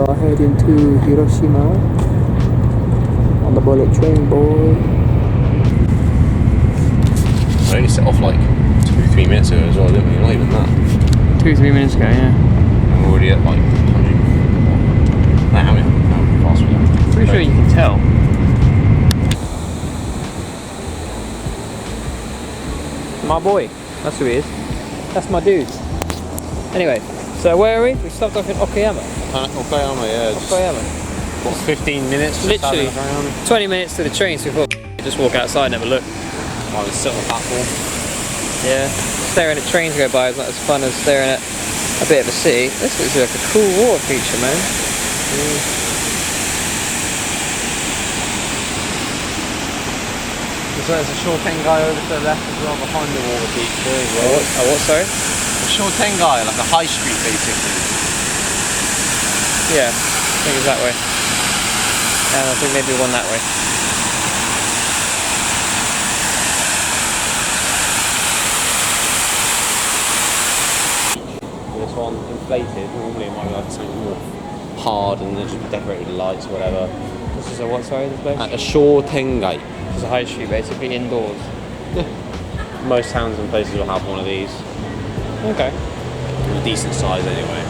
are heading to Hiroshima on the bullet train, boy. I only set off like 2-3 minutes ago as well, didn't we? Not even that. 2-3 minutes ago, yeah. I'm already at like 100. Nah, how fast we are? Pretty sure you can tell. My boy. That's who he is. That's my dude. Anyway, so where are we? We stopped off in Okayama. Okayama, yeah. Okayama. What, 15 minutes? Literally 20 minutes to the train, so we thought just walk outside and have a look. I was sitting on the platform. Yeah, staring at trains go by is not as fun as staring at a bit of a city. This looks like a cool water feature, man. So there's a Shotengai over to the left as well, behind the water feature as well. What, sorry? A Shotengai, like a high street basically. Yeah, I think it's that way. And I think maybe one that way. This one inflated, normally it might be like something more hard and then just decorated with lights or whatever. This is a what, sorry, this place? A Shotengai. It's a high street, basically, indoors. Yeah. Most towns and places will have one of these. Okay. A decent size anyway.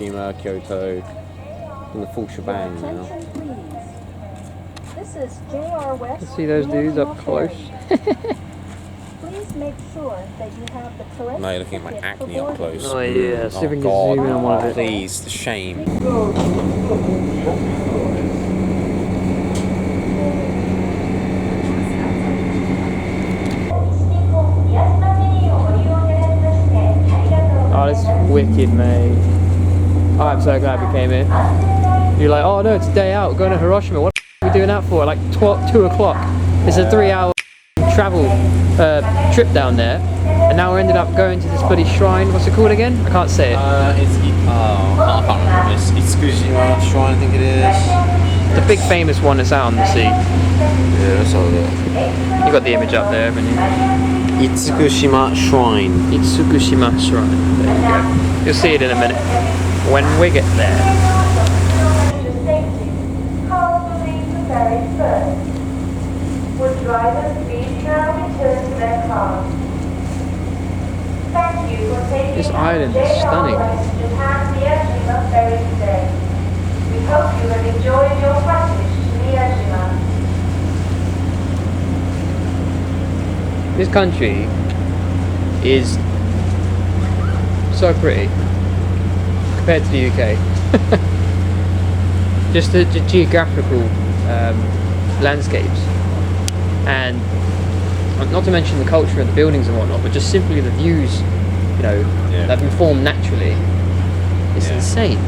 Hiroshima, Kyoto, and the full shebang now. Attention, please. This is JR West. See those dudes up close? Please make sure that you have the correct. Now you're looking at my ticket for acne up boarding. close. Oh yeah, see if we can God. zoom in on one of it. Please, the shame. Oh, this is wicked, mate. I'm so glad we came here. You're like, oh no, it's a day out, we're going to Hiroshima. What are we doing that for? Like 2 o'clock. It's a 3-hour travel trip down there. And now we ended up going to this bloody shrine. What's it called again? I can't say it. I can't remember. It's Iskushima Shrine, I think it is. The big famous one that's out on the sea. Yeah, that's all it. You got the image up there, haven't you? Itsukushima Shrine. Itsukushima Shrine. There you go. You'll see it in a minute when we get there. Would drivers please now return to their cars? Thank you for taking This us island is JR stunning. West Japan Miyajima ferry today. We hope you have enjoyed your passage to Miyajima. This country is so pretty compared to the UK. Just the geographical landscapes, and not to mention the culture of the buildings and whatnot, but just simply the views, you know, that have been formed naturally. It's insane.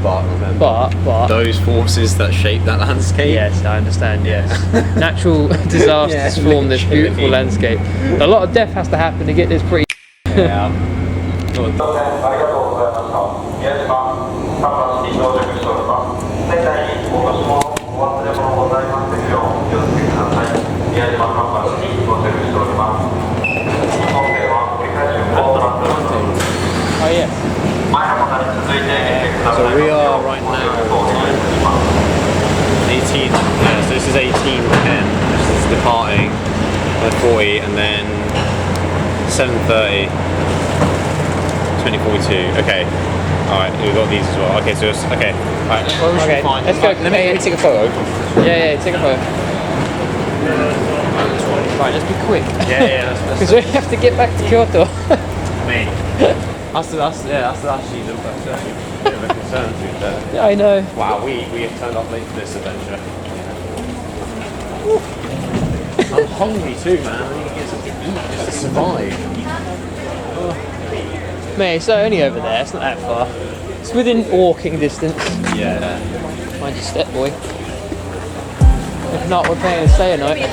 But remember, But those forces that shape that landscape. yes, I understand. Yes, natural disasters form this beautiful landscape. A lot of death has to happen to get this pretty. Yeah. Oh yes. So we are right now 18. Yeah, so this is 18:10. This is departing by 40, and then 7:30. 2042. Okay. All right. We've got these as well. Okay. So it's okay. All right. Well, we should Okay, be fine. let's go. Let me take a photo. Yeah, take a photo. Right, let's be quick. Yeah. Because we have to get back to Kyoto. Me. That's actually a bit of a concern to be fair. Yeah, I know. Wow, we have turned up late for this adventure. I'm hungry too, man. I need to get something to eat just to survive. Mate, it's only over there. It's not that far. It's within walking distance. Yeah. Mind your step, boy. If not, we're paying to stay a night.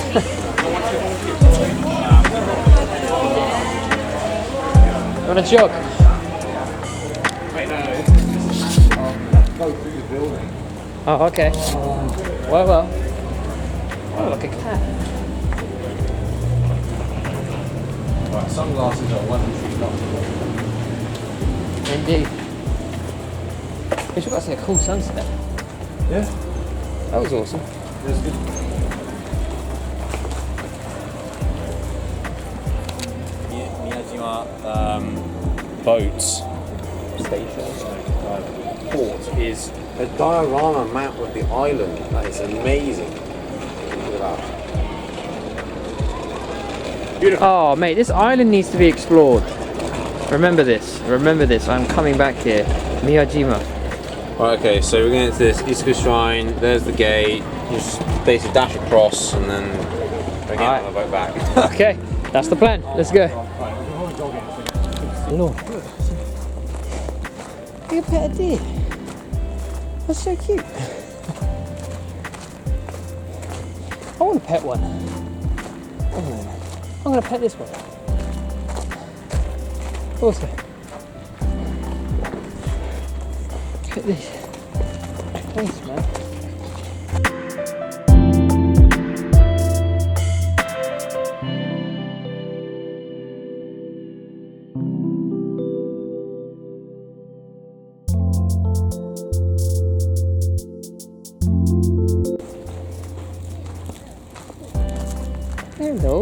You want a jog? Go through the building. Oh, okay. Well. Oh, like a cat. Right, sunglasses are one Indeed. We should got to see a cool sunset. Yeah. That was awesome. It was good. Miyajima boats station port is a diorama map of the island. That is amazing. Look at that. Oh, mate, this island needs to be explored. Remember this. I'm coming back here. Miyajima. Right, okay, so we're going to this Isuku Shrine. There's the gate. You just basically dash across and then we're getting on the boat back. Okay, that's the plan. Let's go. Look. Look at pet deer. That's so cute. I want to pet one. I'm going to pet this one. Also, look at this. Thanks, man. Hello.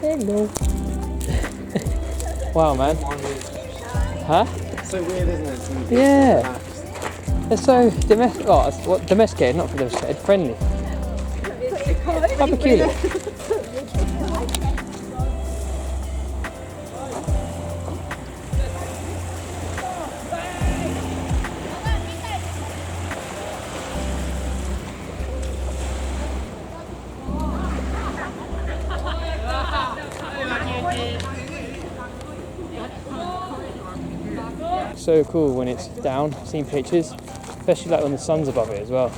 Hello. Wow, man. Huh? so weird, isn't it? Yeah. They're so domesticated, not domesticated, friendly. How peculiar. So cool when it's down. I've seen pictures, especially like when the sun's above it as well.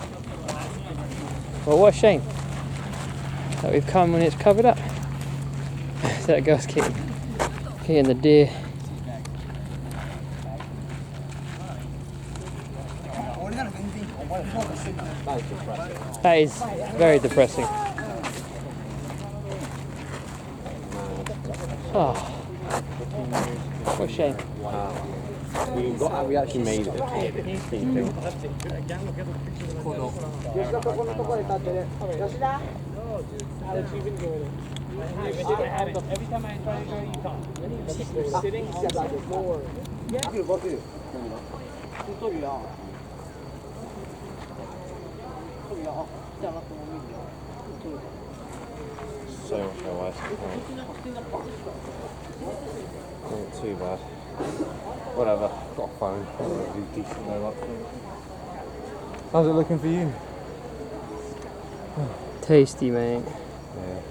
Well, what a shame that we've come when it's covered up. So that girl's kicking the deer. That is very depressing. Oh, what a shame. We actually made it. Every time I try to go, you come. Sitting on the floor. So much more ice. Not too bad. Whatever, got a phone. Do decent though. How's it looking for you? Tasty, mate. Yeah.